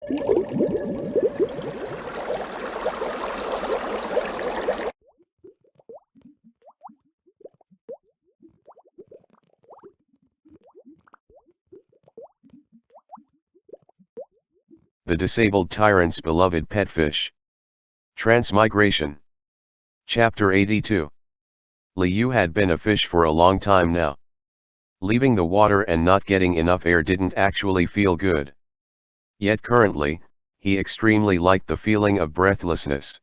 The disabled tyrant's beloved pet fish. Transmigration. Chapter 82. Liu had been a fish for a long time now. Leaving the water and not getting enough air didn't actually feel good. Yet currently, he extremely liked the feeling of breathlessness.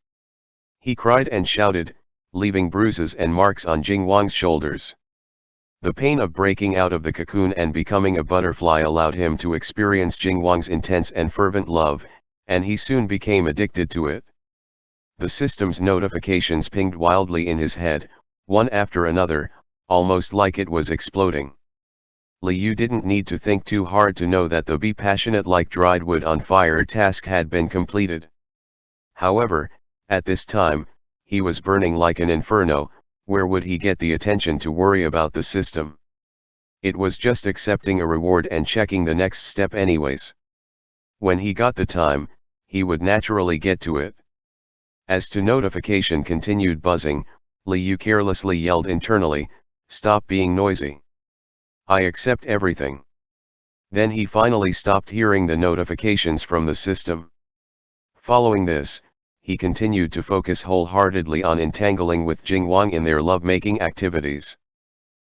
He cried and shouted, leaving bruises and marks on Jingwang's shoulders. The pain of breaking out of the cocoon and becoming a butterfly allowed him to experience Jingwang's intense and fervent love, and he soon became addicted to it. The system's notifications pinged wildly in his head, one after another, almost like it was exploding. Liu didn't need to think too hard to know that the be passionate like dried wood on fire task had been completed. However, at this time, he was burning like an inferno. Where would he get the attention to worry about the system? It was just accepting a reward and checking the next step anyways. When he got the time, he would naturally get to it. As to notification continued buzzing, Liu carelessly yelled internally, "Stop being noisy. I accept everything." Then he finally stopped hearing the notifications from the system. Following this, he continued to focus wholeheartedly on entangling with Jingwang in their love-making activities.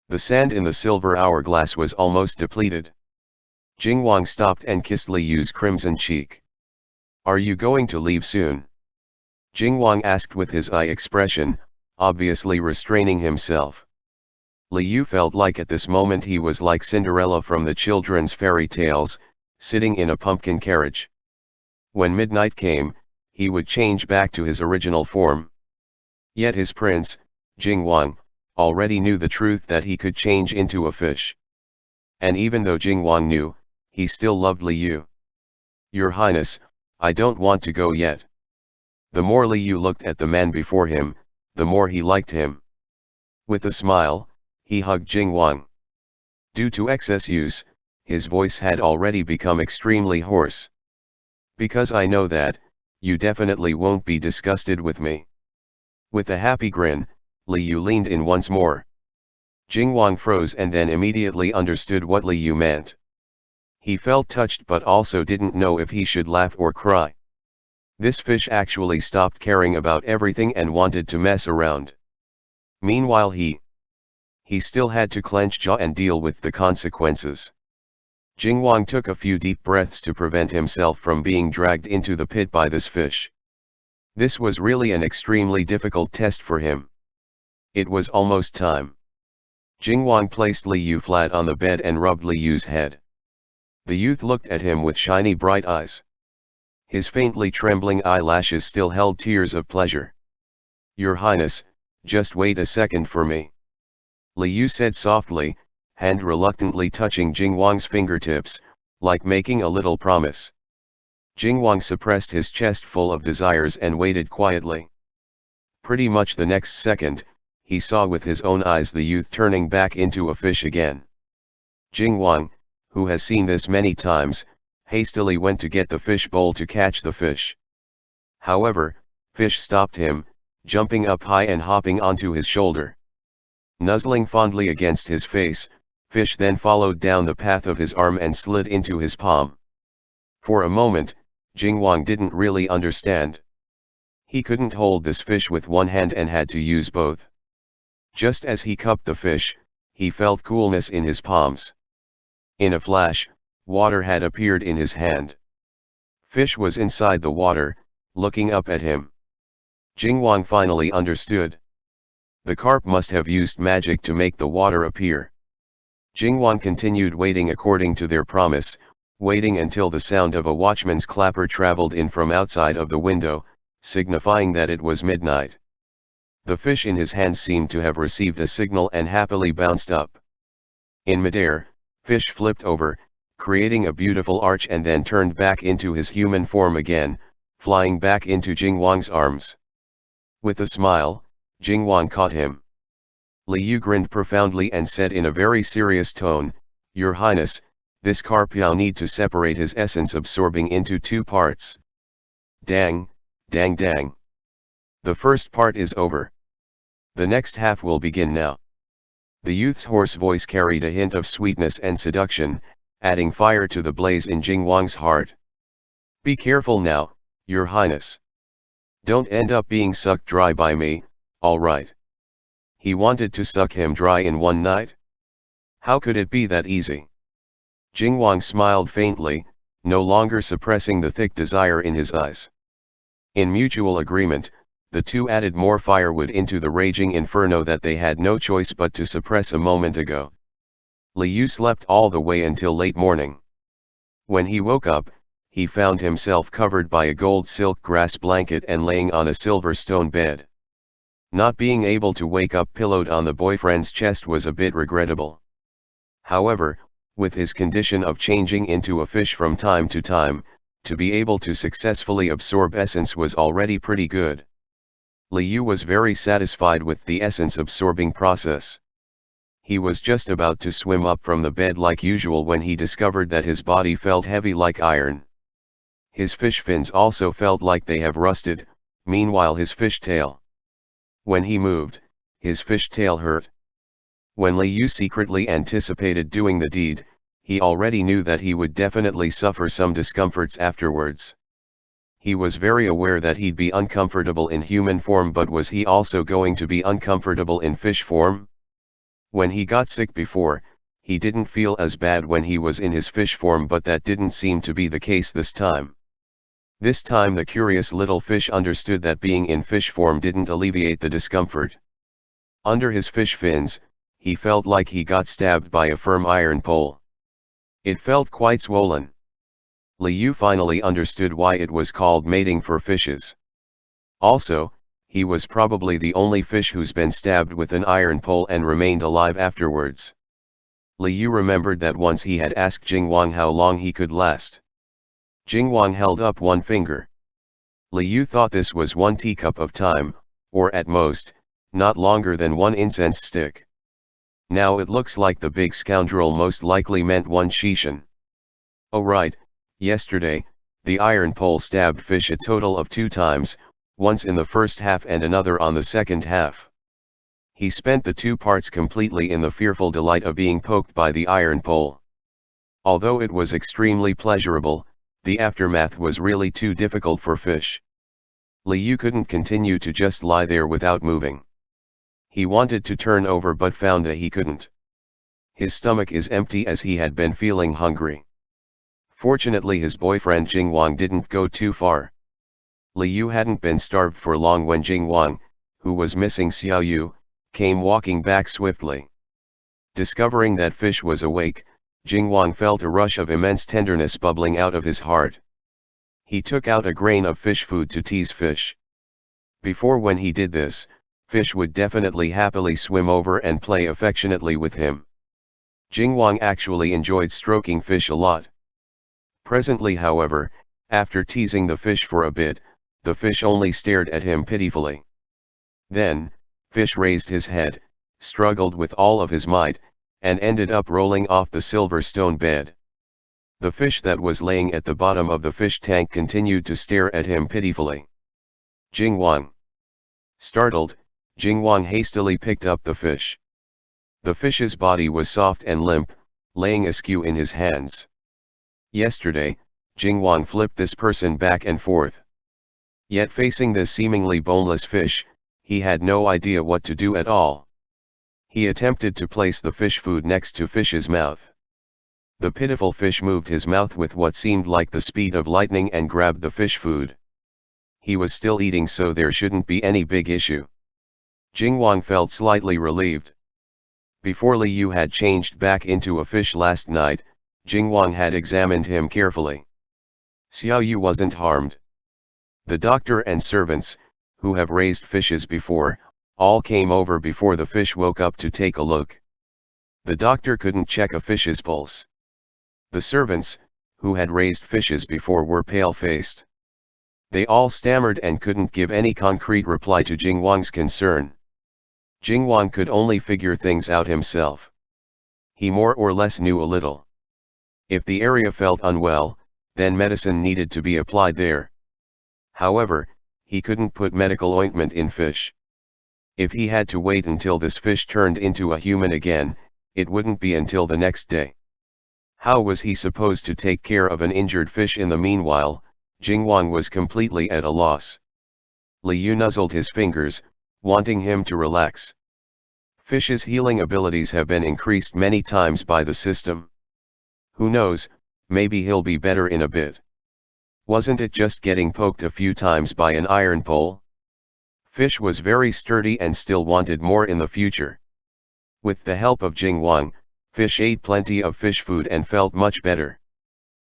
The sand in the silver hourglass was almost depleted. Jingwang stopped and kissed Liu's crimson cheek. "Are you going to leave soon?" Jingwang asked with his eye expression, obviously restraining himself. Liu felt like at this moment he was like Cinderella from the children's fairy tales, sitting in a pumpkin carriage. When midnight came, he would change back to his original form. Yet his prince, Jingwang, already knew the truth that he could change into a fish. And even though Jingwang knew, he still loved Liu. "Your Highness, I don't want to go yet." The more Liu looked at the man before him, the more he liked him. With a smile, he hugged Jingwang. Due to excess use, his voice had already become extremely hoarse. "Because I know that, you definitely won't be disgusted with me." With a happy grin, Liu leaned in once more. Jingwang froze and then immediately understood what Liu meant. He felt touched but also didn't know if he should laugh or cry. This fish actually stopped caring about everything and wanted to mess around. Meanwhile he still had to clench jaw and deal with the consequences. Jingwang took a few deep breaths to prevent himself from being dragged into the pit by this fish. This was really an extremely difficult test for him. It was almost time. Jingwang placed Liu flat on the bed and rubbed Liu's head. The youth looked at him with shiny bright eyes. His faintly trembling eyelashes still held tears of pleasure. "Your Highness, just wait a second for me," Liu said softly, hand reluctantly touching Jingwang's fingertips, like making a little promise. Jingwang suppressed his chest full of desires and waited quietly. Pretty much the next second, he saw with his own eyes the youth turning back into a fish again. Jingwang, who has seen this many times, hastily went to get the fish bowl to catch the fish. However, fish stopped him, jumping up high and hopping onto his shoulder. Nuzzling fondly against his face, fish then followed down the path of his arm and slid into his palm. For a moment, Jingwang didn't really understand. He couldn't hold this fish with one hand and had to use both. Just as he cupped the fish, he felt coolness in his palms. In a flash, water had appeared in his hand. Fish was inside the water, looking up at him. Jingwang finally understood. The carp must have used magic to make the water appear. Jingwang continued waiting according to their promise, waiting until the sound of a watchman's clapper traveled in from outside of the window, signifying that it was midnight. The fish in his hand seemed to have received a signal and happily bounced up. In midair, fish flipped over, creating a beautiful arch and then turned back into his human form again, flying back into Jingwang's arms. With a smile, Jingwang caught him. Liu grinned profoundly and said in a very serious tone, "Your Highness, This Carpiao need to separate his essence absorbing into two parts. Dang, dang dang. The first part is over. The next half will begin now. The youth's hoarse voice carried a hint of sweetness and seduction, adding fire to the blaze in Jingwang's heart. Be careful now, Your Highness. Don't end up being sucked dry by me, alright. He wanted to suck him dry in one night? How could it be that easy? Jingwang smiled faintly, no longer suppressing the thick desire in his eyes. In mutual agreement, the two added more firewood into the raging inferno that they had no choice but to suppress a moment ago. Liu slept all the way until late morning. When he woke up, he found himself covered by a gold silk grass blanket and laying on a silver stone bed. Not being able to wake up pillowed on the boyfriend's chest was a bit regrettable. However, with his condition of changing into a fish from time to time, to be able to successfully absorb essence was already pretty good. Liu was very satisfied with the essence absorbing process. He was just about to swim up from the bed like usual when he discovered that his body felt heavy like iron. His fish fins also felt like they have rusted, meanwhile his fish tail. When he moved, his fish tail hurt. When Liu secretly anticipated doing the deed, he already knew that he would definitely suffer some discomforts afterwards. He was very aware that he'd be uncomfortable in human form, but was he also going to be uncomfortable in fish form? When he got sick before, he didn't feel as bad when he was in his fish form, but that didn't seem to be the case this time. This time the curious little fish understood that being in fish form didn't alleviate the discomfort. Under his fish fins, he felt like he got stabbed by a firm iron pole. It felt quite swollen. Liu finally understood why it was called mating for fishes. Also, he was probably the only fish who's been stabbed with an iron pole and remained alive afterwards. Liu remembered that once he had asked Jingwang how long he could last. Jingwang held up one finger. Liu thought this was 1 teacup of time, or at most, not longer than 1 incense stick. Now it looks like the big scoundrel most likely meant 1 Xuěshān. Oh right, yesterday, the iron pole stabbed fish a total of 2 times, once in the first half and another on the second half. He spent the 2 parts completely in the fearful delight of being poked by the iron pole. Although it was extremely pleasurable, the aftermath was really too difficult for fish. Liu couldn't continue to just lie there without moving. He wanted to turn over but found that he couldn't. His stomach is empty as he had been feeling hungry. Fortunately his boyfriend Jingwang didn't go too far. Liu hadn't been starved for long when Jingwang, who was missing Xiaoyu, came walking back swiftly. Discovering that fish was awake, Jingwang felt a rush of immense tenderness bubbling out of his heart. He took out a grain of fish food to tease fish. Before, when he did this, fish would definitely happily swim over and play affectionately with him. Jingwang actually enjoyed stroking fish a lot. Presently, however, after teasing the fish for a bit, the fish only stared at him pitifully. Then, fish raised his head, struggled with all of his might, and ended up rolling off the silver stone bed. The fish that was laying at the bottom of the fish tank continued to stare at him pitifully. Jingwang. Startled, Jingwang hastily picked up the fish. The fish's body was soft and limp, laying askew in his hands. Yesterday, Jingwang flipped this person back and forth. Yet facing this seemingly boneless fish, he had no idea what to do at all. He attempted to place the fish food next to fish's mouth. The pitiful fish moved his mouth with what seemed like the speed of lightning and grabbed the fish food. He was still eating, so there shouldn't be any big issue. Jingwang felt slightly relieved. Before Liu had changed back into a fish last night, Jingwang had examined him carefully. Xiaoyu wasn't harmed. The doctor and servants, who have raised fishes before, all came over before the fish woke up to take a look. The doctor couldn't check a fish's pulse. The servants, who had raised fishes before, were pale-faced. They all stammered and couldn't give any concrete reply to Jingwang's concern. Jingwang could only figure things out himself. He more or less knew a little. If the area felt unwell, then medicine needed to be applied there. However, he couldn't put medical ointment in fish. If he had to wait until this fish turned into a human again, it wouldn't be until the next day. How was he supposed to take care of an injured fish in the meanwhile? Jingwang was completely at a loss. Liu nuzzled his fingers, wanting him to relax. Fish's healing abilities have been increased many times by the system. Who knows, maybe he'll be better in a bit. Wasn't it just getting poked a few times by an iron pole? Fish was very sturdy and still wanted more in the future. With the help of Jingwang, Fish ate plenty of fish food and felt much better.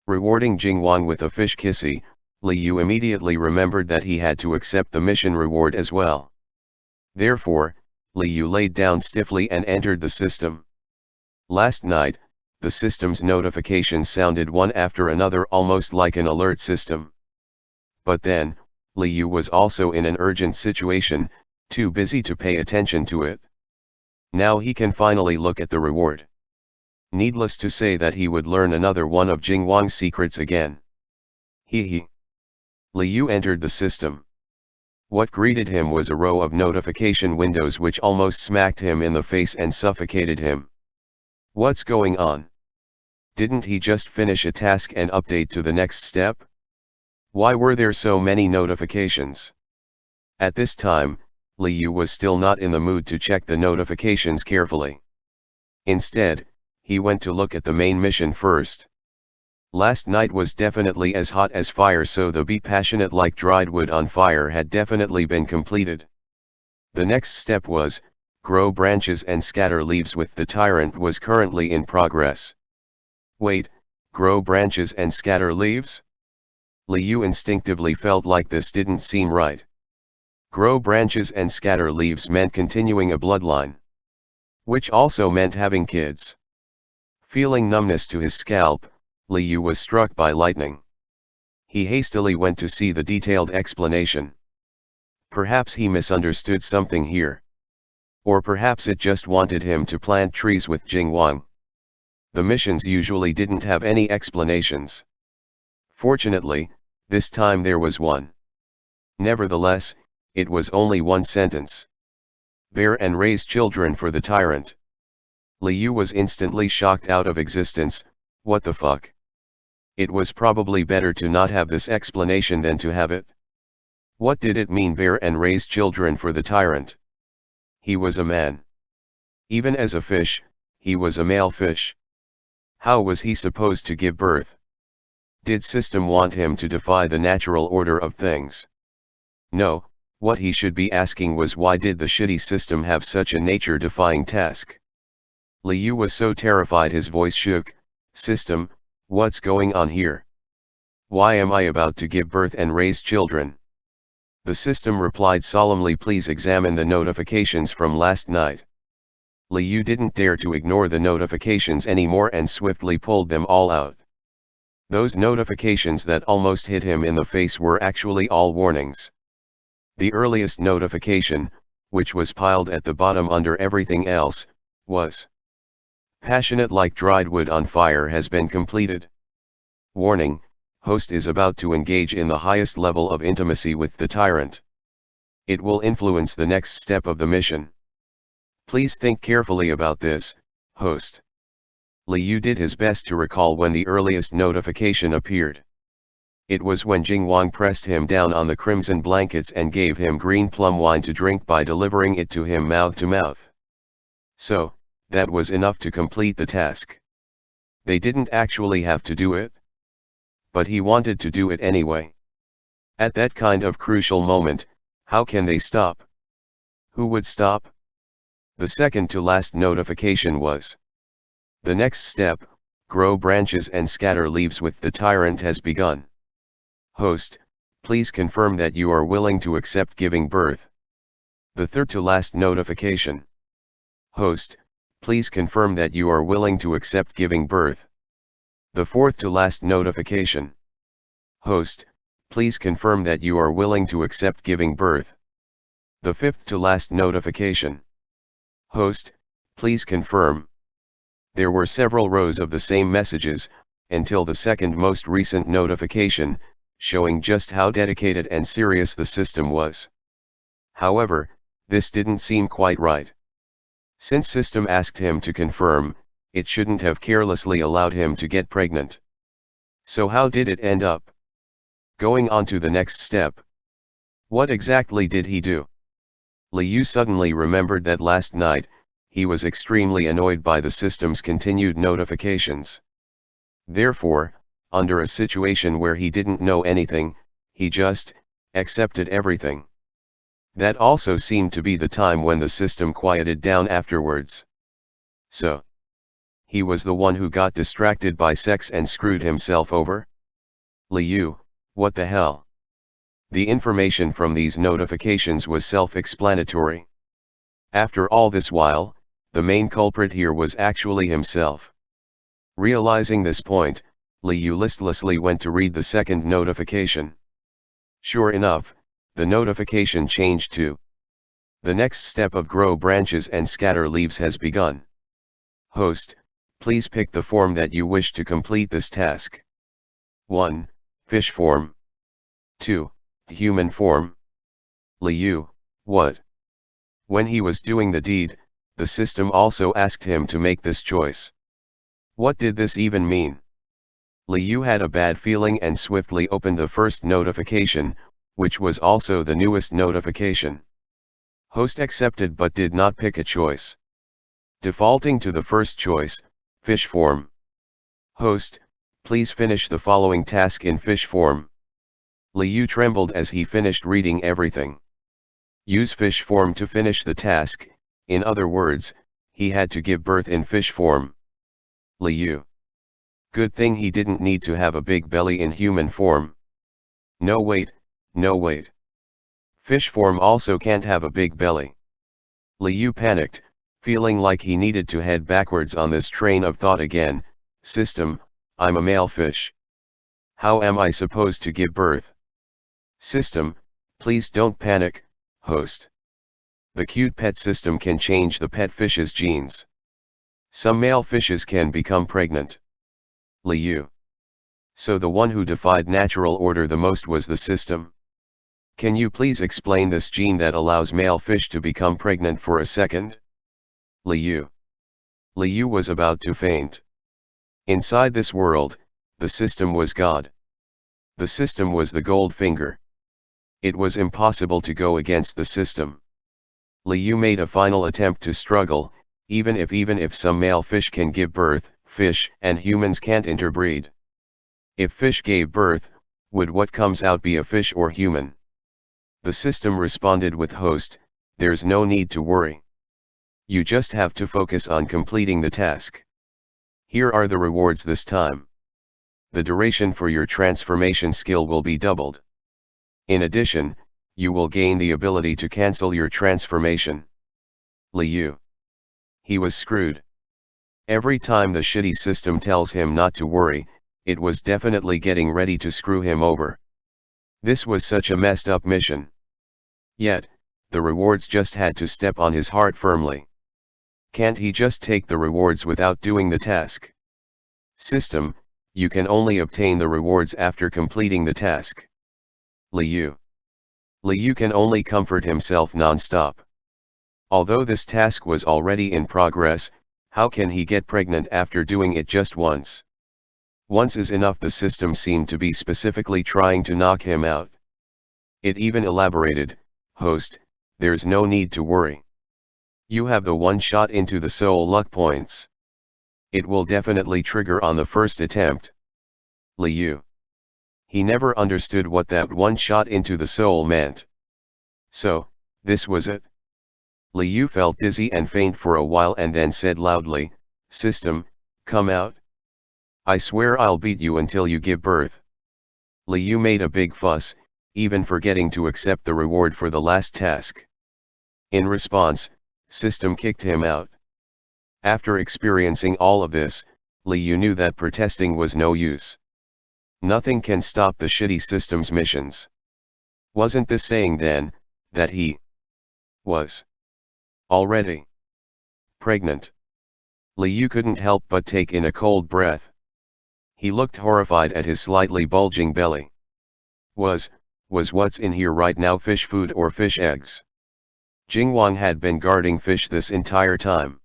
Rewarding Jingwang with a fish kissy, Liu immediately remembered that he had to accept the mission reward as well. Therefore, Liu laid down stiffly and entered the system. Last night, the system's notifications sounded one after another almost like an alert system. But then, Liu was also in an urgent situation, too busy to pay attention to it. Now he can finally look at the reward. Needless to say that he would learn another one of Jingwang's secrets again. He. Liu entered the system. What greeted him was a row of notification windows which almost smacked him in the face and suffocated him. What's going on? Didn't he just finish a task and update to the next step? Why were there so many notifications? At this time, Liu was still not in the mood to check the notifications carefully. Instead, he went to look at the main mission first. Last night was definitely as hot as fire, so the be passionate like dried wood on fire had definitely been completed. The next step was, grow branches and scatter leaves with the Tyrant was currently in progress. Wait, grow branches and scatter leaves? Liu instinctively felt like this didn't seem right. Grow branches and scatter leaves meant continuing a bloodline. Which also meant having kids. Feeling numbness to his scalp, Liu was struck by lightning. He hastily went to see the detailed explanation. Perhaps he misunderstood something here. Or perhaps it just wanted him to plant trees with Jingwang. The missions usually didn't have any explanations. Fortunately, this time there was one. Nevertheless, it was only one sentence. Bear and raise children for the Tyrant. Liu was instantly shocked out of existence. What the fuck? It was probably better to not have this explanation than to have it. What did it mean, bear and raise children for the Tyrant? He was a man. Even as a fish, he was a male fish. How was he supposed to give birth? Did system want him to defy the natural order of things? No, what he should be asking was why did the shitty system have such a nature-defying task? Liu was so terrified his voice shook. System, what's going on here? Why am I about to give birth and raise children? The system replied solemnly, please examine the notifications from last night. Liu didn't dare to ignore the notifications anymore and swiftly pulled them all out. Those notifications that almost hit him in the face were actually all warnings. The earliest notification, which was piled at the bottom under everything else, was passionate like dried wood on fire has been completed. Warning, host is about to engage in the highest level of intimacy with the Tyrant. It will influence the next step of the mission. Please think carefully about this, host. Liu did his best to recall when the earliest notification appeared. It was when Jingwang pressed him down on the crimson blankets and gave him green plum wine to drink by delivering it to him mouth to mouth. So, that was enough to complete the task. They didn't actually have to do it. But he wanted to do it anyway. At that kind of crucial moment, how can they stop? Who would stop? The second to last notification was. The next step, grow branches and scatter leaves with the Tyrant has begun. Host, please confirm that you are willing to accept giving birth. The third to last notification. Host, please confirm that you are willing to accept giving birth. The fourth to last notification. Host, please confirm that you are willing to accept giving birth. The fifth to last notification. Host, please confirm. There were several rows of the same messages, until the second most recent notification, showing just how dedicated and serious the system was. However, this didn't seem quite right. Since system asked him to confirm, it shouldn't have carelessly allowed him to get pregnant. So how did it end up? Going on to the next step. What exactly did he do? Liu suddenly remembered that last night, he was extremely annoyed by the system's continued notifications. Therefore, under a situation where he didn't know anything, he just accepted everything. That also seemed to be the time when the system quieted down afterwards. So, he was the one who got distracted by sex and screwed himself over? Liu, what the hell? The information from these notifications was self-explanatory. After all this while, the main culprit here was actually himself. Realizing this point, Liu listlessly went to read the second notification. Sure enough, the notification changed to: the next step of grow branches and scatter leaves has begun. Host, please pick the form that you wish to complete this task. 1. Fish form. 2. Human form. Liu, what? When he was doing the deed, the system also asked him to make this choice. What did this even mean? Liu had a bad feeling and swiftly opened the first notification, which was also the newest notification. Host accepted but did not pick a choice. Defaulting to the first choice, fish form. Host, please finish the following task in fish form. Liu trembled as he finished reading everything. Use fish form to finish the task, in other words, he had to give birth in fish form. Liu. Good thing he didn't need to have a big belly in human form. No wait. Fish form also can't have a big belly. Liu panicked, feeling like he needed to head backwards on this train of thought again. System, I'm a male fish. How am I supposed to give birth? System, please don't panic, host. The cute pet system can change the pet fish's genes. Some male fishes can become pregnant. Liu. So the one who defied natural order the most was the system. Can you please explain this gene that allows male fish to become pregnant for a second? Liu. Liu was about to faint. Inside this world, the system was God. The system was the gold finger. It was impossible to go against the system. Liu made a final attempt to struggle, even if some male fish can give birth, fish and humans can't interbreed. If fish gave birth, would what comes out be a fish or human? The system responded with host, there's no need to worry. You just have to focus on completing the task. Here are the rewards this time. The duration for your transformation skill will be doubled. In addition, you will gain the ability to cancel your transformation. Liu. He was screwed. Every time the shitty system tells him not to worry, it was definitely getting ready to screw him over. This was such a messed up mission. Yet, the rewards just had to step on his heart firmly. Can't he just take the rewards without doing the task? System, you can only obtain the rewards after completing the task. Liu. Liu can only comfort himself non-stop. Although this task was already in progress, how can he get pregnant after doing it just once? Once is enough. The system seemed to be specifically trying to knock him out. It even elaborated, host, there's no need to worry. You have the one shot into the soul luck points. It will definitely trigger on the first attempt. Liu. He never understood what that one shot into the soul meant. So, this was it? Liu felt dizzy and faint for a while and then said loudly, system, come out. I swear I'll beat you until you give birth. Liu made a big fuss, even forgetting to accept the reward for the last task. In response, system kicked him out. After experiencing all of this, Liu knew that protesting was no use. Nothing can stop the shitty system's missions. Wasn't this saying then, that he was already pregnant? Liu couldn't help but take in a cold breath. He looked horrified at his slightly bulging belly. Was what's in here right now fish food or fish eggs? Jingwang had been guarding fish this entire time.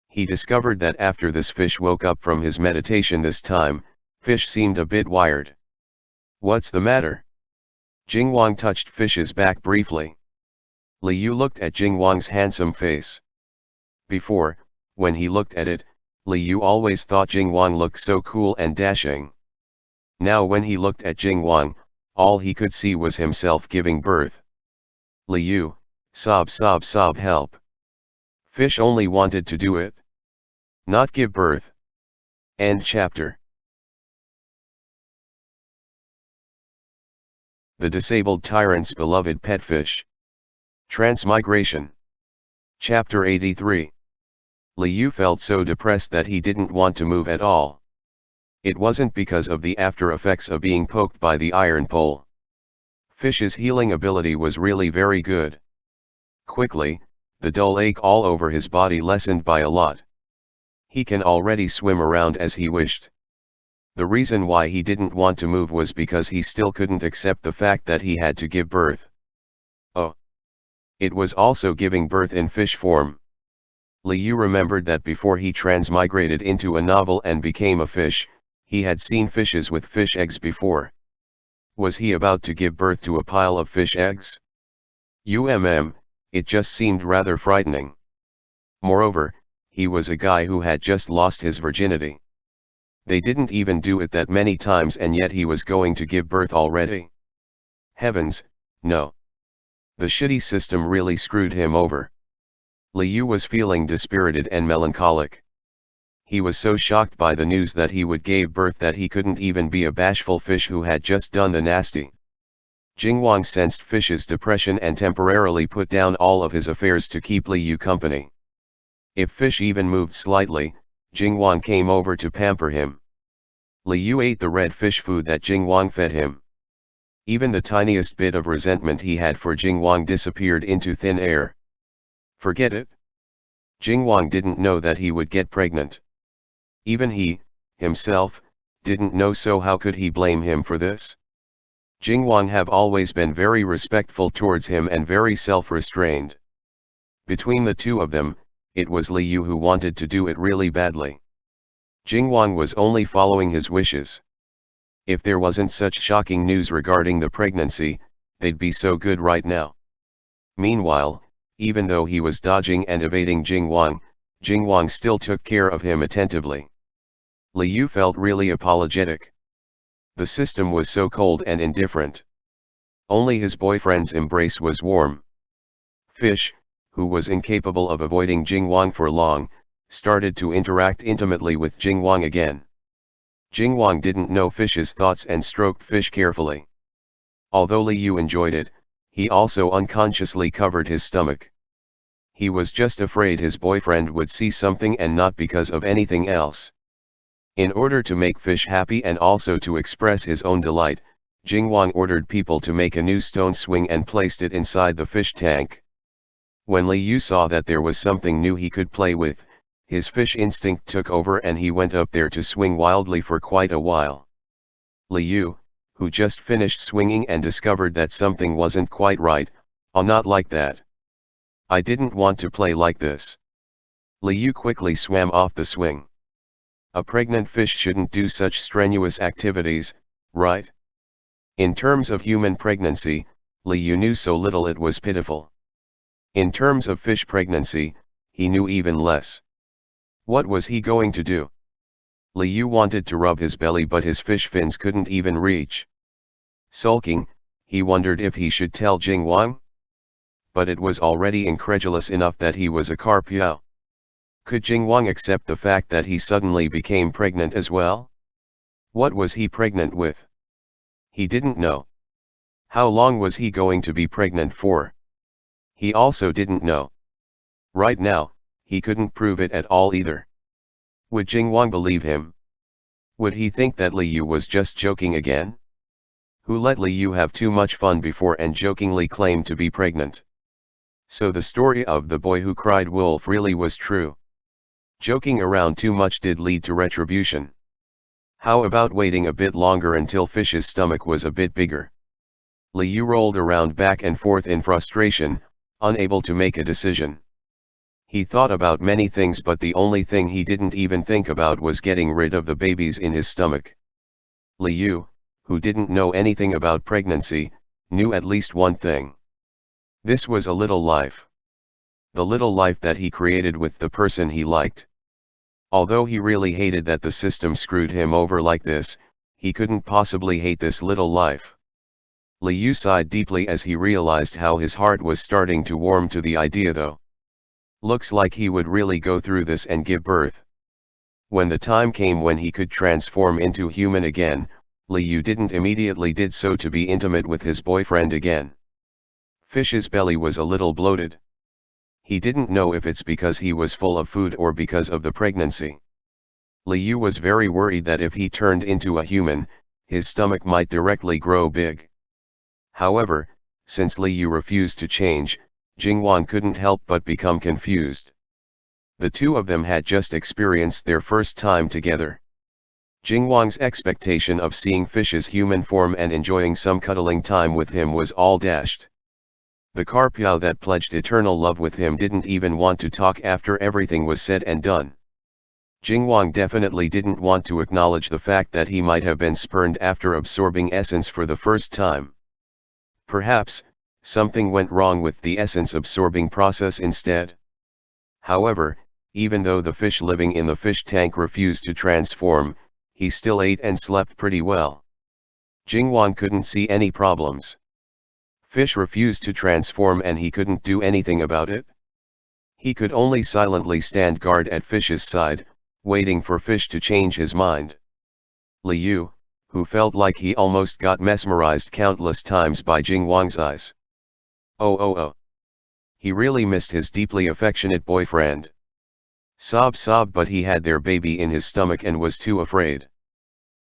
He discovered that after this fish woke up from his meditation this time, fish seemed a bit wired. What's the matter? Jingwang touched fish's back briefly. Liu looked at Jingwang's handsome face. Before, when he looked at it, Liu always thought Jingwang looked so cool and dashing. Now when he looked at Jingwang, all he could see was himself giving birth. Liu, sob sob sob help. Fish only wanted to do it, not give birth. End chapter. The disabled tyrant's beloved pet fish. Transmigration. Chapter 83. Liu felt so depressed that he didn't want to move at all. It wasn't because of the after effects of being poked by the iron pole. Fish's healing ability was really very good. Quickly, the dull ache all over his body lessened by a lot. He can already swim around as he wished. The reason why he didn't want to move was because he still couldn't accept the fact that he had to give birth. Oh. It was also giving birth in fish form. Liu remembered that before he transmigrated into a novel and became a fish, he had seen fishes with fish eggs before. Was he about to give birth to a pile of fish eggs? It just seemed rather frightening. Moreover, he was a guy who had just lost his virginity. They didn't even do it that many times and yet he was going to give birth already. Heavens, no. The shitty system really screwed him over. Liu was feeling dispirited and melancholic. He was so shocked by the news that he would give birth that he couldn't even be a bashful fish who had just done the nasty. Jingwang sensed fish's depression and temporarily put down all of his affairs to keep Liu company. If fish even moved slightly, Jingwang came over to pamper him. Liu ate the red fish food that Jingwang fed him. Even the tiniest bit of resentment he had for Jingwang disappeared into thin air. Forget it. Jingwang didn't know that he would get pregnant. Even he, himself, didn't know, so how could he blame him for this? Jingwang have always been very respectful towards him and very self-restrained. Between the two of them, it was Liu who wanted to do it really badly. Jingwang was only following his wishes. If there wasn't such shocking news regarding the pregnancy, they'd be so good right now. Meanwhile, even though he was dodging and evading Jingwang, Jingwang still took care of him attentively. Liu felt really apologetic. The system was so cold and indifferent. Only his boyfriend's embrace was warm. Fish, who was incapable of avoiding Jingwang for long, started to interact intimately with Jingwang again. Jingwang didn't know fish's thoughts and stroked fish carefully. Although Liu enjoyed it, he also unconsciously covered his stomach. He was just afraid his boyfriend would see something and not because of anything else. In order to make fish happy and also to express his own delight, Jingwang ordered people to make a new stone swing and placed it inside the fish tank. When Liu saw that there was something new he could play with, his fish instinct took over and he went up there to swing wildly for quite a while. Liu, who just finished swinging and discovered that something wasn't quite right, not like that. I didn't want to play like this. Liu quickly swam off the swing. A pregnant fish shouldn't do such strenuous activities, right? In terms of human pregnancy, Liu knew so little it was pitiful. In terms of fish pregnancy, he knew even less. What was he going to do? Liu wanted to rub his belly but his fish fins couldn't even reach. Sulking, he wondered if he should tell Jingwang. But it was already incredulous enough that he was a carp. Could Jingwang accept the fact that he suddenly became pregnant as well? What was he pregnant with? He didn't know. How long was he going to be pregnant for? He also didn't know. Right now, he couldn't prove it at all either. Would Jingwang believe him? Would he think that Liu was just joking again? Who let Liu have too much fun before and jokingly claimed to be pregnant? So the story of the boy who cried wolf really was true. Joking around too much did lead to retribution. How about waiting a bit longer until Fish's stomach was a bit bigger? Liu rolled around back and forth in frustration, unable to make a decision. He thought about many things, but the only thing he didn't even think about was getting rid of the babies in his stomach. Liu, who didn't know anything about pregnancy, knew at least one thing. This was a little life. The little life that he created with the person he liked. Although he really hated that the system screwed him over like this, he couldn't possibly hate this little life. Liu sighed deeply as he realized how his heart was starting to warm to the idea though. Looks like he would really go through this and give birth. When the time came when he could transform into human again, Liu didn't immediately did so to be intimate with his boyfriend again. Fish's belly was a little bloated. He didn't know if it's because he was full of food or because of the pregnancy. Liu was very worried that if he turned into a human, his stomach might directly grow big. However, since Liu refused to change, Jingwan couldn't help but become confused. The two of them had just experienced their first time together. Jingwan's expectation of seeing Fish's human form and enjoying some cuddling time with him was all dashed. The Carpiao that pledged eternal love with him didn't even want to talk after everything was said and done. Jingwang definitely didn't want to acknowledge the fact that he might have been spurned after absorbing essence for the first time. Perhaps, something went wrong with the essence absorbing process instead. However, even though the fish living in the fish tank refused to transform, he still ate and slept pretty well. Jingwan couldn't see any problems. Fish refused to transform and he couldn't do anything about it. He could only silently stand guard at Fish's side, waiting for Fish to change his mind. Liu, who felt like he almost got mesmerized countless times by Jingwang's eyes. Oh. He really missed his deeply affectionate boyfriend. Sob, but he had their baby in his stomach and was too afraid.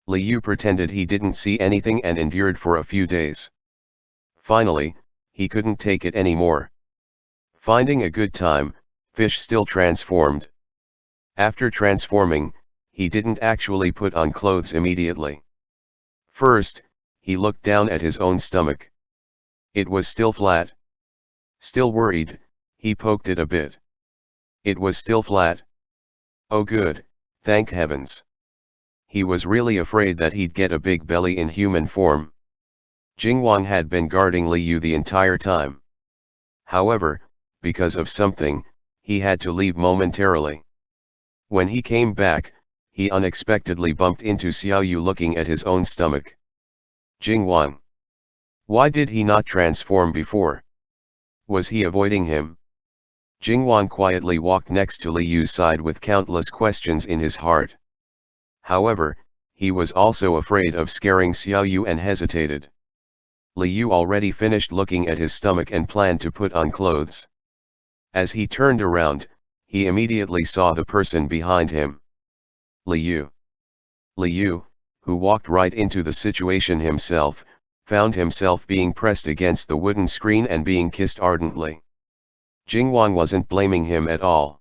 Liu pretended he didn't see anything and endured for a few days. Finally, he couldn't take it anymore. Finding a good time, Fish still transformed. After transforming, he didn't actually put on clothes immediately. First, he looked down at his own stomach. It was still flat. Still worried, he poked it a bit. It was still flat. Oh good, thank heavens. He was really afraid that he'd get a big belly in human form. Jingwang had been guarding Liu the entire time. However, because of something, he had to leave momentarily. When he came back, he unexpectedly bumped into Xiaoyu looking at his own stomach. Jingwang. Why did he not transform before? Was he avoiding him? Jingwang quietly walked next to Liu's side with countless questions in his heart. However, he was also afraid of scaring Xiaoyu and hesitated. Liu already finished looking at his stomach and planned to put on clothes. As he turned around, he immediately saw the person behind him. Liu, who walked right into the situation himself, found himself being pressed against the wooden screen and being kissed ardently. Jingwang wasn't blaming him at all.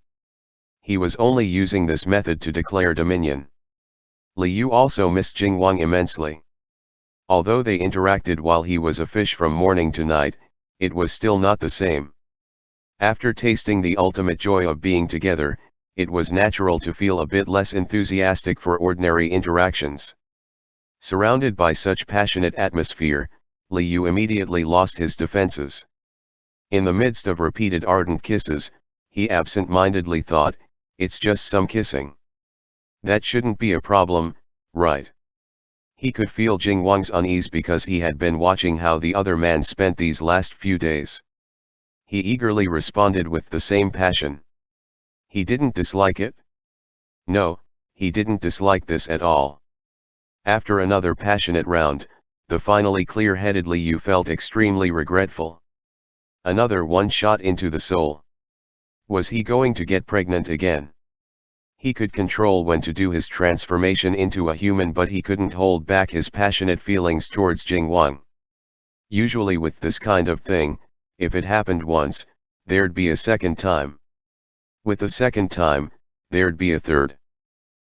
He was only using this method to declare dominion. Liu also missed Jingwang immensely. Although they interacted while he was a fish from morning to night, it was still not the same. After tasting the ultimate joy of being together, it was natural to feel a bit less enthusiastic for ordinary interactions. Surrounded by such passionate atmosphere, Liu immediately lost his defenses. In the midst of repeated ardent kisses, he absent-mindedly thought, it's just some kissing. That shouldn't be a problem, right? He could feel Jingwang's unease because he had been watching how the other man spent these last few days. He eagerly responded with the same passion. He didn't dislike it. No, he didn't dislike this at all. After another passionate round, the finally clear-headed Liu felt extremely regretful. Another one shot into the soul. Was he going to get pregnant again? He could control when to do his transformation into a human, but he couldn't hold back his passionate feelings towards Jingwang. Usually with this kind of thing, if it happened once, there'd be a second time. With a second time, there'd be a third.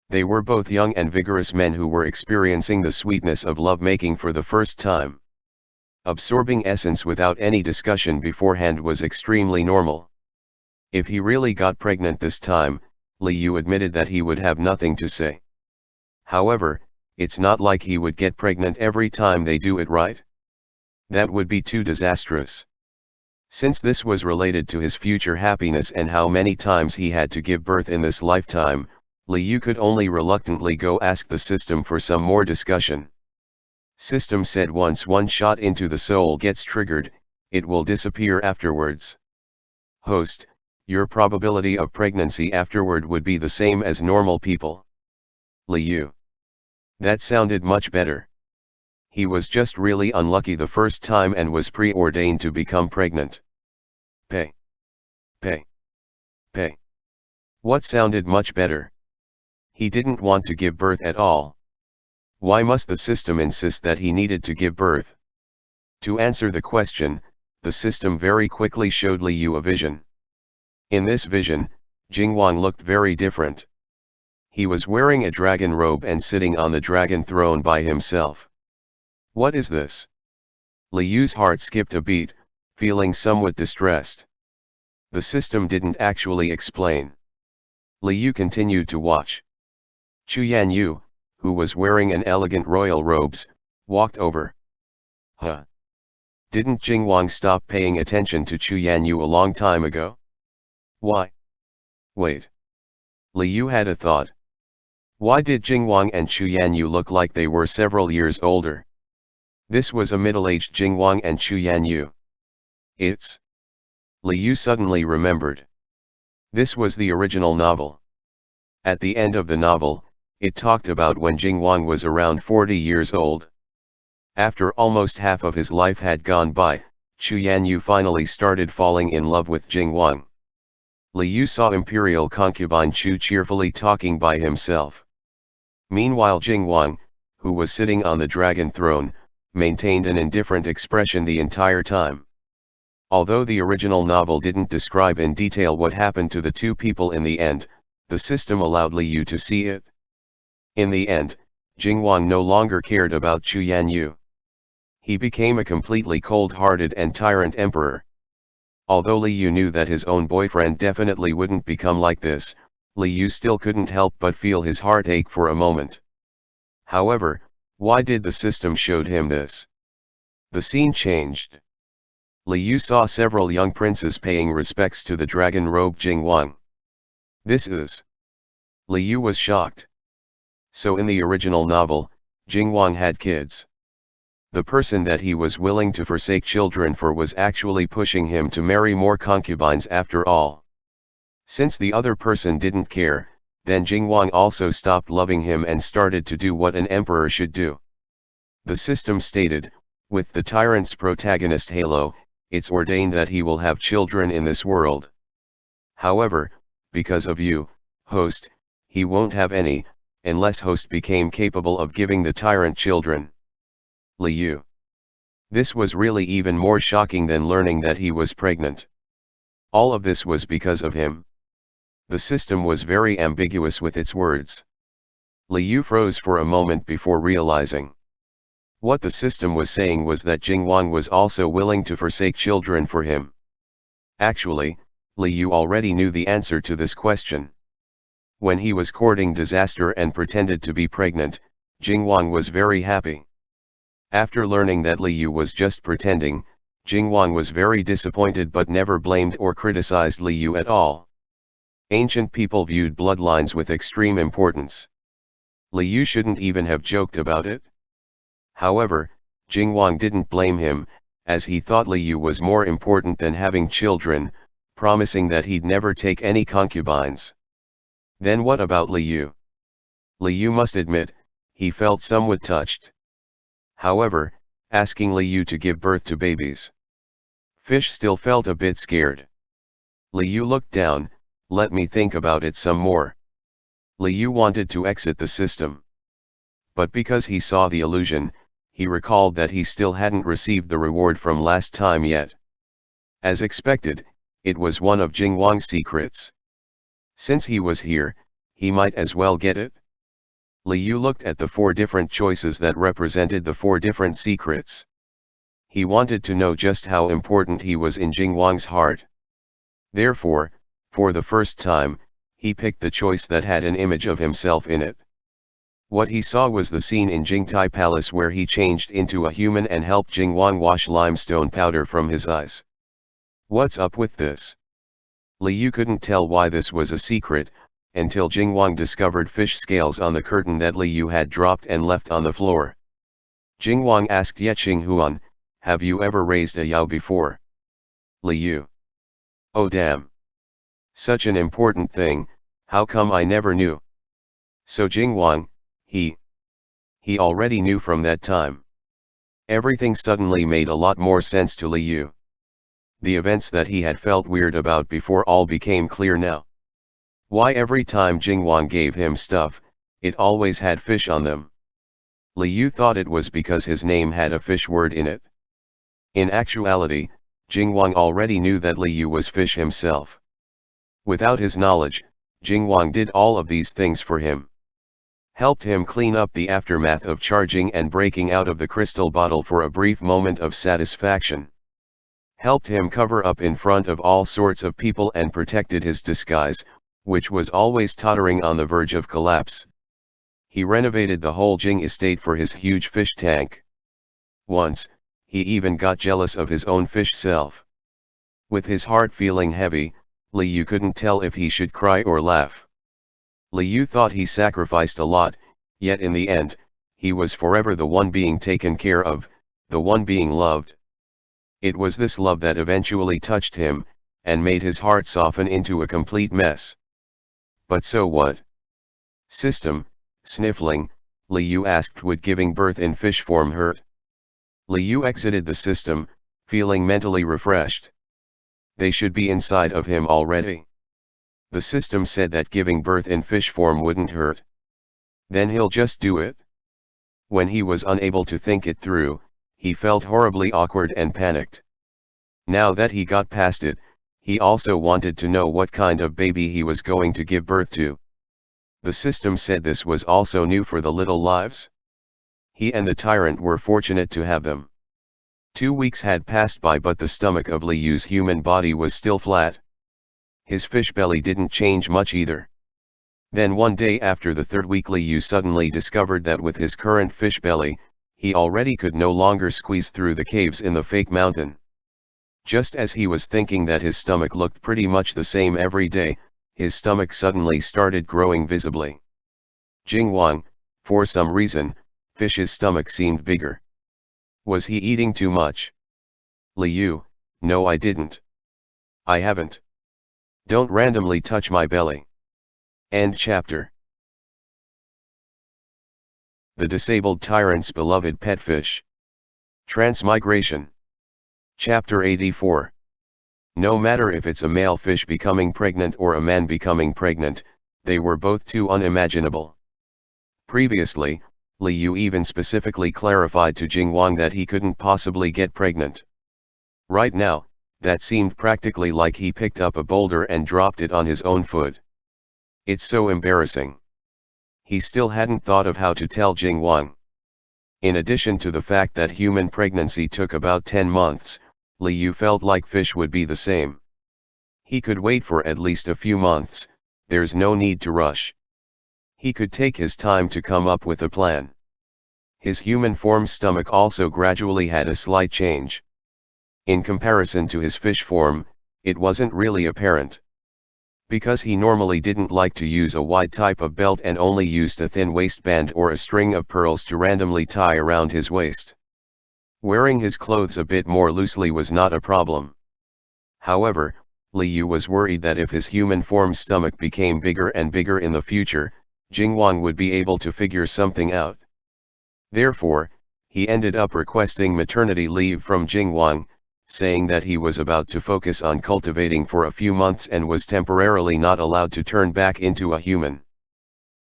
They were both young and vigorous men who were experiencing the sweetness of lovemaking for the first time. Absorbing essence without any discussion beforehand was extremely normal. If he really got pregnant this time, Liu admitted that he would have nothing to say. However, it's not like he would get pregnant every time they do it, right? That would be too disastrous. Since this was related to his future happiness and how many times he had to give birth in this lifetime, Liu could only reluctantly go ask the system for some more discussion. System said once one shot into the soul gets triggered, it will disappear afterwards. Host, your probability of pregnancy afterward would be the same as normal people. Liu. That sounded much better. He was just really unlucky the first time and was preordained to become pregnant. Pay. What sounded much better? He didn't want to give birth at all. Why must the system insist that he needed to give birth? To answer the question, the system very quickly showed Liu a vision. In this vision, Jingwang looked very different. He was wearing a dragon robe and sitting on the dragon throne by himself. What is this? Liu's heart skipped a beat, feeling somewhat distressed. The system didn't actually explain. Liu continued to watch. Xuěshān, who was wearing an elegant royal robes, walked over. Huh? Didn't Jingwang stop paying attention to Xuěshān a long time ago? Why? Wait. Liu had a thought. Why did Jingwang and Xuěshān look like they were several years older? This was a middle-aged Jingwang and Xuěshān. It's... Liu suddenly remembered. This was the original novel. At the end of the novel, it talked about when Jingwang was around 40 years old. After almost half of his life had gone by, Xuěshān finally started falling in love with Jingwang. Liu saw imperial concubine Chu cheerfully talking by himself. Meanwhile Jingwang, who was sitting on the dragon throne, maintained an indifferent expression the entire time. Although the original novel didn't describe in detail what happened to the two people in the end, the system allowed Liu to see it. In the end, Jingwang no longer cared about Xuěshān. He became a completely cold-hearted and tyrant emperor. Although Liu knew that his own boyfriend definitely wouldn't become like this, Liu still couldn't help but feel his heart ache for a moment. However, why did the system showed him this? The scene changed. Liu saw several young princes paying respects to the dragon-robed Jingwang. This is... Liu was shocked. So in the original novel, Jingwang had kids. The person that he was willing to forsake children for was actually pushing him to marry more concubines after all. Since the other person didn't care, then Jingwang also stopped loving him and started to do what an emperor should do. The system stated, with the tyrant's protagonist Halo, it's ordained that he will have children in this world. However, because of you, host, he won't have any, unless host became capable of giving the tyrant children. Liu. This was really even more shocking than learning that he was pregnant. All of this was because of him. The system was very ambiguous with its words. Liu froze for a moment before realizing. What the system was saying was that Jingwang was also willing to forsake children for him. Actually, Liu already knew the answer to this question. When he was courting disaster and pretended to be pregnant, Jingwang was very happy. After learning that Liu was just pretending, Jingwang was very disappointed but never blamed or criticized Liu at all. Ancient people viewed bloodlines with extreme importance. Liu shouldn't even have joked about it. However, Jingwang didn't blame him, as he thought Liu was more important than having children, promising that he'd never take any concubines. Then what about Liu? Liu must admit, he felt somewhat touched. However, asking Liu to give birth to babies. Fish still felt a bit scared. Liu looked down, let me think about it some more. Liu wanted to exit the system. But because he saw the illusion, he recalled that he still hadn't received the reward from last time yet. As expected, it was one of Jingwang's secrets. Since he was here, he might as well get it. Li Yu looked at the 4 different choices that represented the 4 different secrets. He wanted to know just how important he was in Jingwang's heart. Therefore, for the first time, he picked the choice that had an image of himself in it. What he saw was the scene in Jingtai Palace where he changed into a human and helped Jingwang wash limestone powder from his eyes. What's up with this? Li Yu couldn't tell why this was a secret, until Jingwang discovered fish scales on the curtain that Li Yu had dropped and left on the floor. Jingwang asked Ye Qinghuan, "Have you ever raised a yao before?" Li Yu: "Oh damn. Such an important thing, how come I never knew?" So Jingwang, he already knew from that time. Everything suddenly made a lot more sense to Li Yu. The events that he had felt weird about before all became clear now. Why every time Jingwang gave him stuff, it always had fish on them? Li Yu thought it was because his name had a fish word in it. In actuality, Jingwang already knew that Li Yu was fish himself. Without his knowledge, Jingwang did all of these things for him. Helped him clean up the aftermath of charging and breaking out of the crystal bottle for a brief moment of satisfaction. Helped him cover up in front of all sorts of people and protected his disguise, which was always tottering on the verge of collapse. He renovated the whole Jing estate for his huge fish tank. Once, he even got jealous of his own fish self. With his heart feeling heavy, Li Yu couldn't tell if he should cry or laugh. Li Yu thought he sacrificed a lot, yet in the end, he was forever the one being taken care of, the one being loved. It was this love that eventually touched him, and made his heart soften into a complete mess. But so what? System, sniffling, Li Yu asked, would giving birth in fish form hurt? Li Yu exited the system, feeling mentally refreshed. They should be inside of him already. The system said that giving birth in fish form wouldn't hurt. Then he'll just do it. When he was unable to think it through, he felt horribly awkward and panicked. Now that he got past it, he also wanted to know what kind of baby he was going to give birth to. The system said this was also new for the little lives. He and the Tyrant were fortunate to have them. 2 weeks had passed by, but the stomach of Li Yu's human body was still flat. His fish belly didn't change much either. Then one day after the 3rd week, Li Yu suddenly discovered that with his current fish belly, he already could no longer squeeze through the caves in the fake mountain. Just as he was thinking that his stomach looked pretty much the same every day, his stomach suddenly started growing visibly. Jingwang, for some reason, fish's stomach seemed bigger. Was he eating too much? Li Yu: "No, I didn't. I haven't. Don't randomly touch my belly." End chapter. The Disabled Tyrant's Beloved Pet Fish. Transmigration. Chapter 84. No matter if it's a male fish becoming pregnant or a man becoming pregnant, they were both too unimaginable. Previously, Li Yu even specifically clarified to Jingwang that he couldn't possibly get pregnant. Right now, that seemed practically like he picked up a boulder and dropped it on his own foot. It's so embarrassing. He still hadn't thought of how to tell Jingwang. In addition to the fact that human pregnancy took about 10 months, Li Yu felt like fish would be the same. He could wait for at least a few months, there's no need to rush. He could take his time to come up with a plan. His human form stomach also gradually had a slight change. In comparison to his fish form, it wasn't really apparent. Because he normally didn't like to use a wide type of belt and only used a thin waistband or a string of pearls to randomly tie around his waist. Wearing his clothes a bit more loosely was not a problem. However, Li Yu was worried that if his human form stomach became bigger and bigger in the future, Jingwang would be able to figure something out. Therefore, he ended up requesting maternity leave from Jingwang, saying that he was about to focus on cultivating for a few months and was temporarily not allowed to turn back into a human.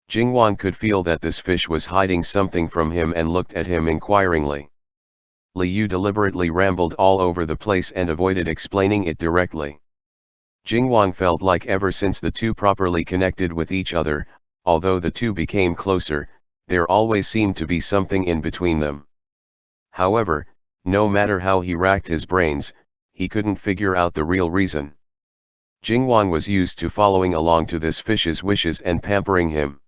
Jingwang could feel that this fish was hiding something from him and looked at him inquiringly. Li Yu deliberately rambled all over the place and avoided explaining it directly. Jingwang felt like ever since the two properly connected with each other, although the two became closer, there always seemed to be something in between them. However, no matter how he racked his brains, he couldn't figure out the real reason. Jingwang was used to following along to this fish's wishes and pampering him.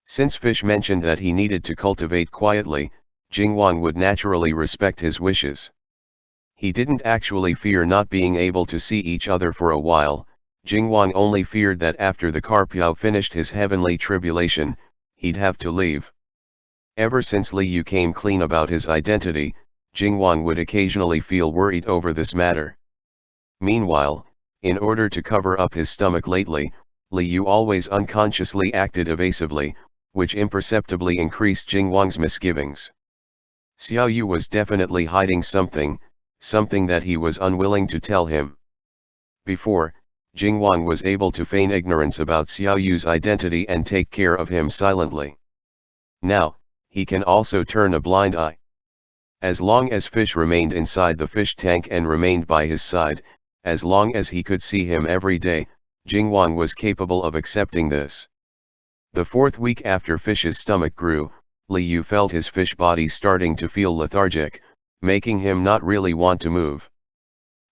Since fish mentioned that he needed to cultivate quietly, Jingwang would naturally respect his wishes. He didn't actually fear not being able to see each other for a while. Jingwang only feared that after the Carpiao finished his heavenly tribulation, he'd have to leave. Ever since Liu came clean about his identity, Jingwang would occasionally feel worried over this matter. Meanwhile, in order to cover up his stomach lately, Liu always unconsciously acted evasively, which imperceptibly increased Jingwang's misgivings. Xiao Yu was definitely hiding something that he was unwilling to tell him. Before, Jingwang was able to feign ignorance about Xiao Yu's identity and take care of him silently. Now, he can also turn a blind eye. As long as fish remained inside the fish tank and remained by his side, as long as he could see him every day, Jingwang was capable of accepting this. The fourth week after fish's stomach grew, Liu felt his fish body starting to feel lethargic, making him not really want to move.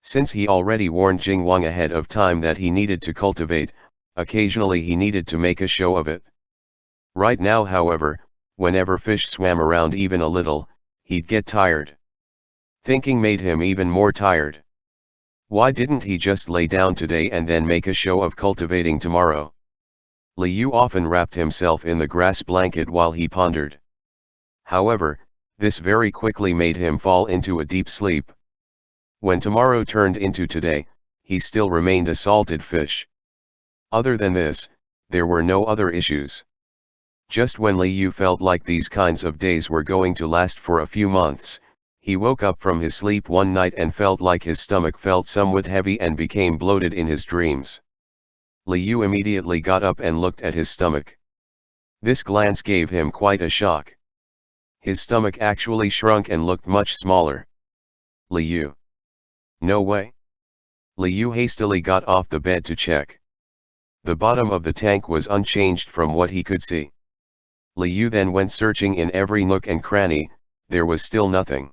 Since he already warned Jingwang ahead of time that he needed to cultivate, occasionally he needed to make a show of it. Right now, however, whenever fish swam around even a little, he'd get tired. Thinking made him even more tired. Why didn't he just lay down today and then make a show of cultivating tomorrow? Liu often wrapped himself in the grass blanket while he pondered. However, this very quickly made him fall into a deep sleep. When tomorrow turned into today, he still remained a salted fish. Other than this, there were no other issues. Just when Liu felt like these kinds of days were going to last for a few months, he woke up from his sleep one night and felt like his stomach felt somewhat heavy and became bloated in his dreams. Liu immediately got up and looked at his stomach. This glance gave him quite a shock. His stomach actually shrunk and looked much smaller. Liu. No way. Liu hastily got off the bed to check. The bottom of the tank was unchanged from what he could see. Liu then went searching in every nook and cranny. There was still nothing.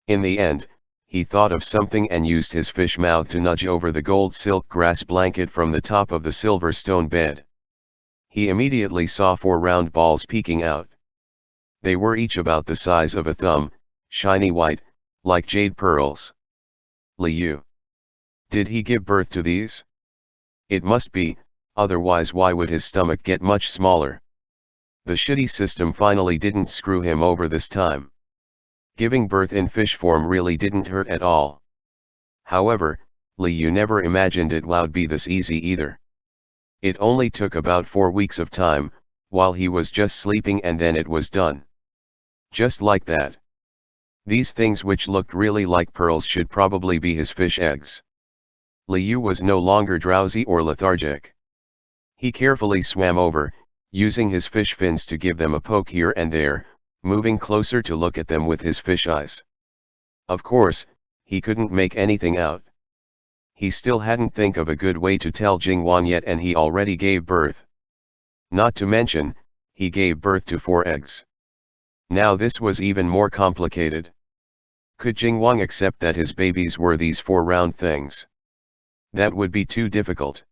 In the end, he thought of something and used his fish mouth to nudge over the gold silk grass blanket from the top of the silver stone bed. He immediately saw 4 round balls peeking out. They were each about the size of a thumb, shiny white, like jade pearls. Liu. Did he give birth to these? It must be, otherwise why would his stomach get much smaller? The shitty system finally didn't screw him over this time. Giving birth in fish form really didn't hurt at all. However, Liu never imagined it would be this easy either. It only took about 4 weeks of time, while he was just sleeping, and then it was done. Just like that. These things which looked really like pearls should probably be his fish eggs. Liu was no longer drowsy or lethargic. He carefully swam over, using his fish fins to give them a poke here and there, moving closer to look at them with his fish eyes. Of course, he couldn't make anything out. He still hadn't think of a good way to tell Jingwang yet, and he already gave birth. Not to mention, he gave birth to 4 eggs. Now this was even more complicated. Could Jingwang accept that his babies were these 4 round things? That would be too difficult.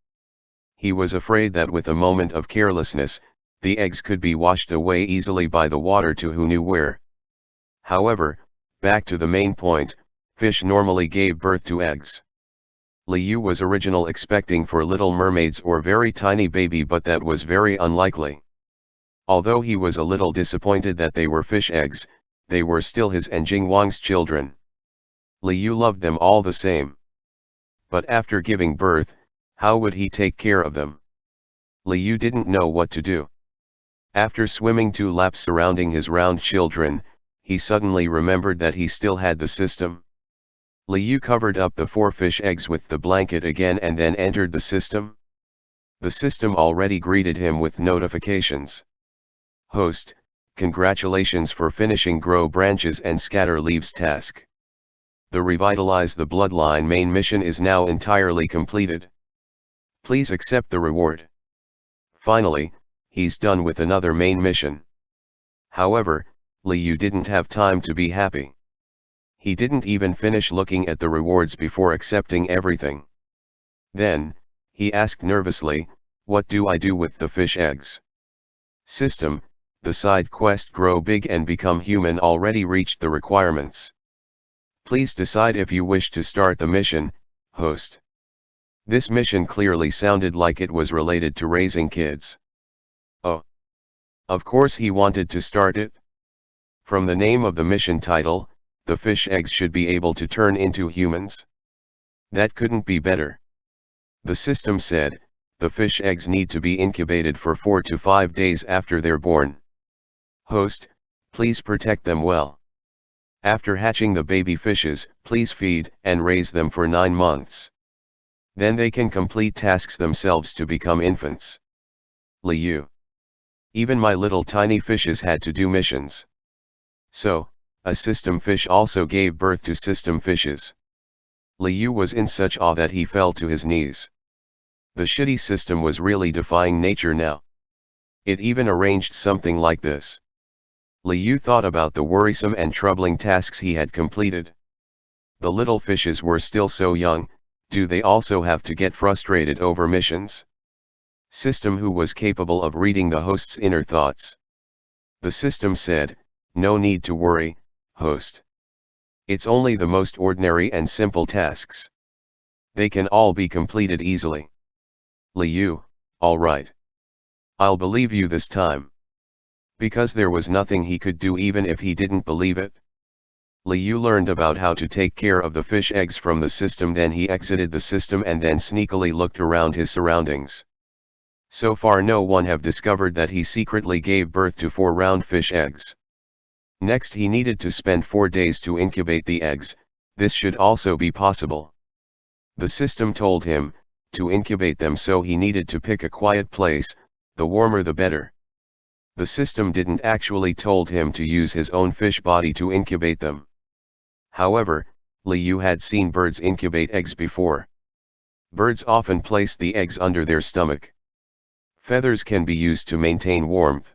He was afraid that with a moment of carelessness, the eggs could be washed away easily by the water to who knew where. However, back to the main point, fish normally gave birth to eggs. Liu was originally expecting for little mermaids or very tiny baby, but that was very unlikely. Although he was a little disappointed that they were fish eggs, they were still his and Jingwang's children. Liu loved them all the same. But after giving birth, how would he take care of them? Liu didn't know what to do. After swimming 2 laps surrounding his round children, he suddenly remembered that he still had the system. Liu covered up the 4 fish eggs with the blanket again and then entered the system. The system already greeted him with notifications. Host, congratulations for finishing Grow Branches and Scatter Leaves task. The Revitalize the Bloodline main mission is now entirely completed. Please accept the reward. Finally, he's done with another main mission. However, Liu didn't have time to be happy. He didn't even finish looking at the rewards before accepting everything. Then, he asked nervously, "What do I do with the fish eggs?" System, the side quest Grow Big and Become Human already reached the requirements. Please decide if you wish to start the mission, host. This mission clearly sounded like it was related to raising kids. Oh. Of course he wanted to start it. From the name of the mission title, the fish eggs should be able to turn into humans. That couldn't be better. The system said, the fish eggs need to be incubated for 4 to 5 days after they're born. Host, please protect them well. After hatching the baby fishes, please feed and raise them for 9 months. Then they can complete tasks themselves to become infants. Liu. Even my little tiny fishes had to do missions. So, a system fish also gave birth to system fishes. Liu was in such awe that he fell to his knees. The shitty system was really defying nature now. It even arranged something like this. Liu thought about the worrisome and troubling tasks he had completed. The little fishes were still so young, do they also have to get frustrated over missions? System who was capable of reading the host's inner thoughts. The system said, no need to worry, host. It's only the most ordinary and simple tasks. They can all be completed easily. Liu, alright. I'll believe you this time. Because there was nothing he could do even if he didn't believe it. Liu learned about how to take care of the fish eggs from the system, then he exited the system and then sneakily looked around his surroundings. So far no one have discovered that he secretly gave birth to 4 round fish eggs. Next he needed to spend 4 days to incubate the eggs, this should also be possible. The system told him, to incubate them so he needed to pick a quiet place, the warmer the better. The system didn't actually told him to use his own fish body to incubate them. However, Liu had seen birds incubate eggs before. Birds often place the eggs under their stomach. Feathers can be used to maintain warmth.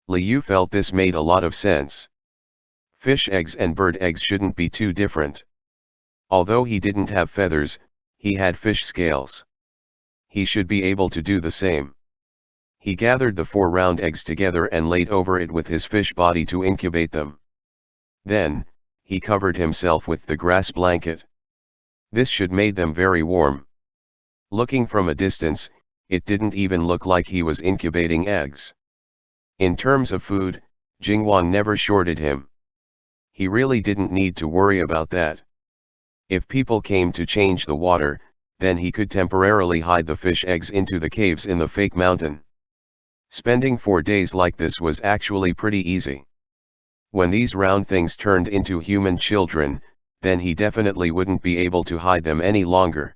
Liu felt this made a lot of sense. Fish eggs and bird eggs shouldn't be too different. Although he didn't have feathers, he had fish scales. He should be able to do the same. He gathered the 4 round eggs together and laid over it with his fish body to incubate them. Then, he covered himself with the grass blanket. This should made them very warm. Looking from a distance, it didn't even look like he was incubating eggs. In terms of food, Jingwang never shorted him. He really didn't need to worry about that. If people came to change the water, then he could temporarily hide the fish eggs into the caves in the fake mountain. Spending 4 days like this was actually pretty easy. When these round things turned into human children, then he definitely wouldn't be able to hide them any longer.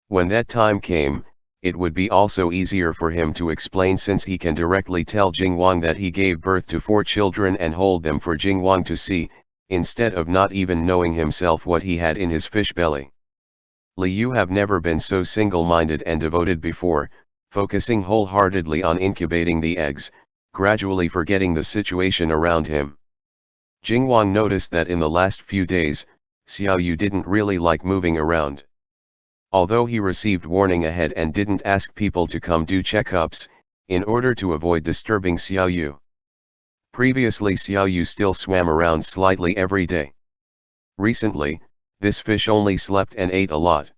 When that time came, it would be also easier for him to explain since he can directly tell Jingwang that he gave birth to 4 children and hold them for Jingwang to see, instead of not even knowing himself what he had in his fish belly. Liu have never been so single-minded and devoted before, focusing wholeheartedly on incubating the eggs, gradually forgetting the situation around him. Jingwang noticed that in the last few days, Xiaoyu didn't really like moving around. Although he received warning ahead and didn't ask people to come do checkups, in order to avoid disturbing Xiaoyu. Previously Xiaoyu still swam around slightly every day. Recently, this fish only slept and ate a lot.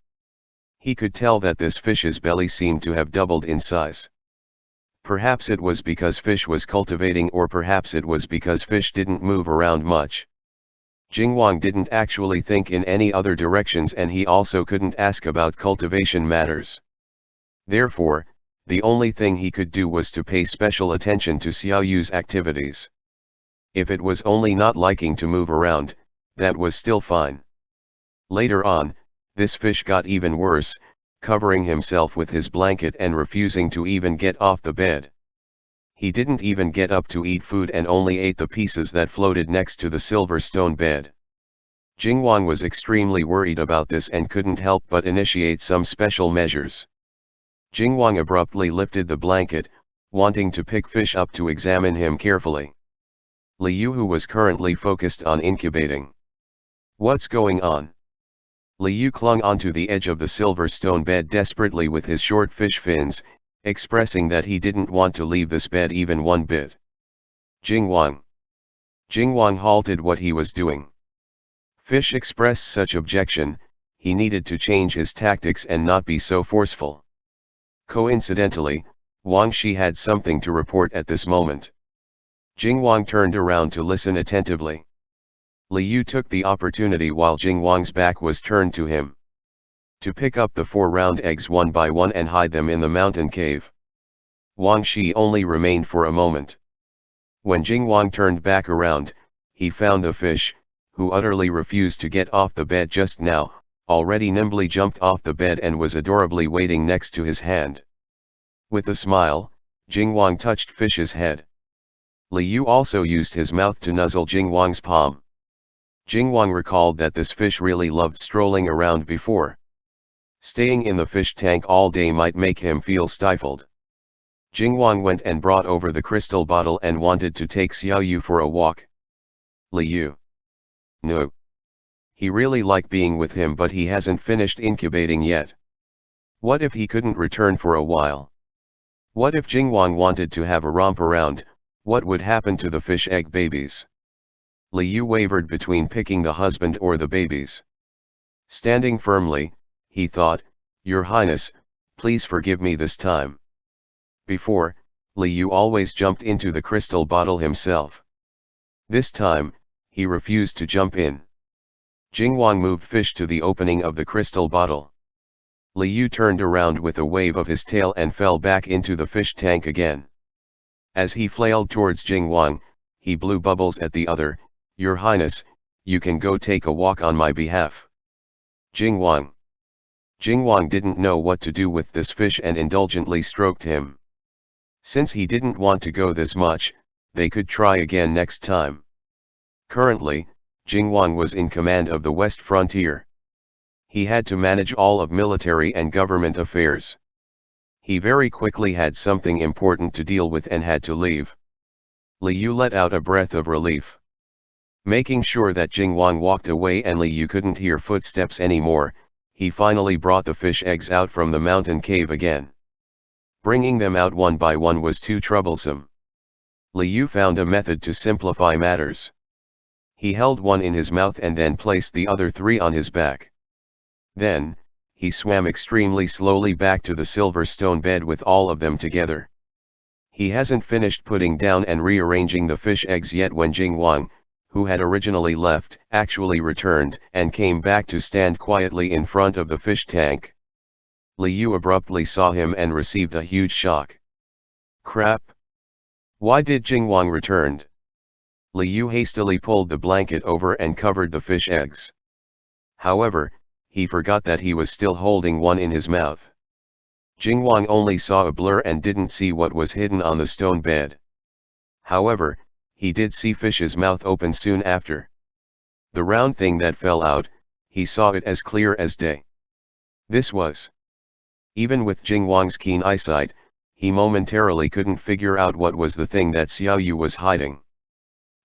He could tell that this fish's belly seemed to have doubled in size. Perhaps it was because fish was cultivating, or perhaps it was because fish didn't move around much. Jingwang didn't actually think in any other directions, and he also couldn't ask about cultivation matters. Therefore, the only thing he could do was to pay special attention to Xiaoyu's activities. If it was only not liking to move around, that was still fine. Later on, this fish got even worse, covering himself with his blanket and refusing to even get off the bed. He didn't even get up to eat food and only ate the pieces that floated next to the silver stone bed. Jingwang was extremely worried about this and couldn't help but initiate some special measures. Jingwang abruptly lifted the blanket, wanting to pick fish up to examine him carefully. Liu, who was currently focused on incubating. What's going on? Liu clung onto the edge of the silver stone bed desperately with his short fish fins, expressing that he didn't want to leave this bed even one bit. Jingwang. Jingwang halted what he was doing. Fish expressed such objection, he needed to change his tactics and not be so forceful. Coincidentally, Wang Shi had something to report at this moment. Jingwang turned around to listen attentively. Liu took the opportunity while Jingwang's back was turned to him to pick up the 4 round eggs one by one and hide them in the mountain cave. Wang Shi only remained for a moment. When Jingwang turned back around, he found the fish, who utterly refused to get off the bed just now, already nimbly jumped off the bed and was adorably waiting next to his hand. With a smile, Jingwang touched fish's head. Liu also used his mouth to nuzzle Jingwang's palm. Jingwang recalled that this fish really loved strolling around before. Staying in the fish tank all day might make him feel stifled. Jingwang went and brought over the crystal bottle and wanted to take Xiaoyu for a walk. Liu. No. He really liked being with him, but he hasn't finished incubating yet. What if he couldn't return for a while? What if Jingwang wanted to have a romp around? What would happen to the fish egg babies? Liu wavered between picking the husband or the babies. Standing firmly, he thought, "Your Highness, please forgive me this time." Before, Liu always jumped into the crystal bottle himself. This time, he refused to jump in. Jingwang moved fish to the opening of the crystal bottle. Liu turned around with a wave of his tail and fell back into the fish tank again. As he flailed towards Jingwang, he blew bubbles at the other. "Your Highness, you can go take a walk on my behalf." Jingwang. Jingwang didn't know what to do with this fish and indulgently stroked him. Since he didn't want to go this much, they could try again next time. Currently, Jingwang was in command of the West Frontier. He had to manage all of military and government affairs. He very quickly had something important to deal with and had to leave. Liu let out a breath of relief. Making sure that Jingwang walked away and Liu couldn't hear footsteps anymore, he finally brought the fish eggs out from the mountain cave again. Bringing them out one by one was too troublesome. Liu found a method to simplify matters. He held one in his mouth and then placed the other 3 on his back. Then, he swam extremely slowly back to the silver stone bed with all of them together. He hasn't finished putting down and rearranging the fish eggs yet when Jingwang, who had originally left, actually returned and came back to stand quietly in front of the fish tank. Liu abruptly saw him and received a huge shock. Crap! Why did Jingwang return? Liu hastily pulled the blanket over and covered the fish eggs. However, he forgot that he was still holding one in his mouth. Jingwang only saw a blur and didn't see what was hidden on the stone bed. However, he did see fish's mouth open soon after. The round thing that fell out, he saw it as clear as day. This was. Even with Jingwang's keen eyesight, he momentarily couldn't figure out what was the thing that Xiaoyu was hiding.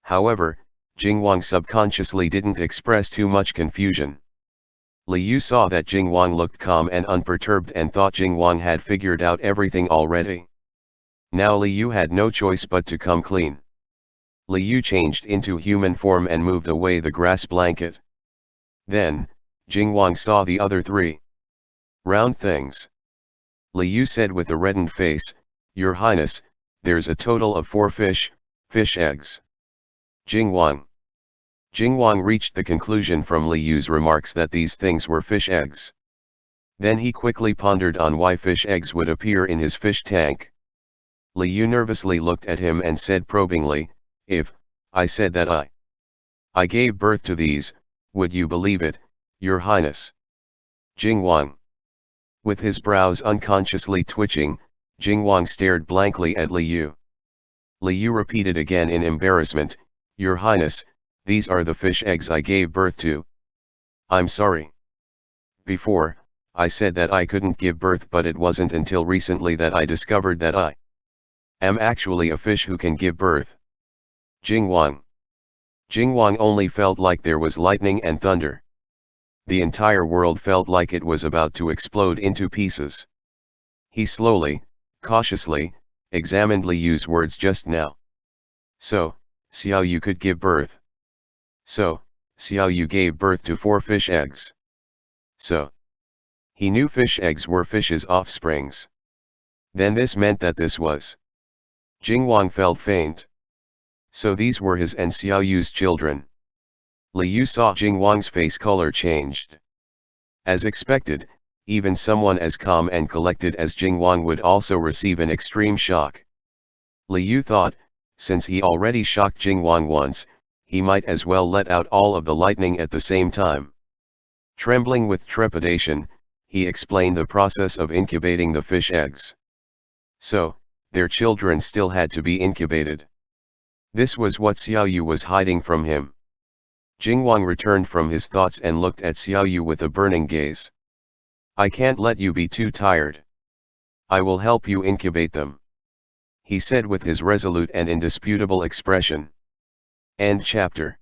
However, Jingwang subconsciously didn't express too much confusion. Liu saw that Jingwang looked calm and unperturbed and thought Jingwang had figured out everything already. Now Liu had no choice but to come clean. Liu changed into human form and moved away the grass blanket. Then, Jingwang saw the other 3 round things. Liu said with a reddened face, "Your Highness, there's a total of 4 fish eggs." Jingwang. Jingwang reached the conclusion from Liu's remarks that these things were fish eggs. Then he quickly pondered on why fish eggs would appear in his fish tank. Liu nervously looked at him and said probingly, "If I said that I gave birth to these, would you believe it, Your Highness?" Jingwang. With his brows unconsciously twitching, Jingwang stared blankly at Liu. Liu repeated again in embarrassment, "Your Highness, these are the fish eggs I gave birth to." "I'm sorry. Before, I said that I couldn't give birth, but it wasn't until recently that I discovered that I am actually a fish who can give birth." Jingwang. Jingwang only felt like there was lightning and thunder. The entire world felt like it was about to explode into pieces. He slowly, cautiously, examined Li Yu's words just now. So, Xiao Yu could give birth. So, Xiao Yu gave birth to 4 fish eggs. So, he knew fish eggs were fish's offsprings. Then this meant that this was. Jingwang felt faint. So these were his and Xiao Yu's children. Li Yu saw Jingwang's face color changed. As expected, even someone as calm and collected as Jingwang would also receive an extreme shock. Li Yu thought, since he already shocked Jingwang once, he might as well let out all of the lightning at the same time. Trembling with trepidation, he explained the process of incubating the fish eggs. So, their children still had to be incubated. This was what Xiao Yu was hiding from him. Jingwang returned from his thoughts and looked at Xiao Yu with a burning gaze. I can't let you be too tired. I will help you incubate them, he said with his resolute and indisputable expression. End chapter.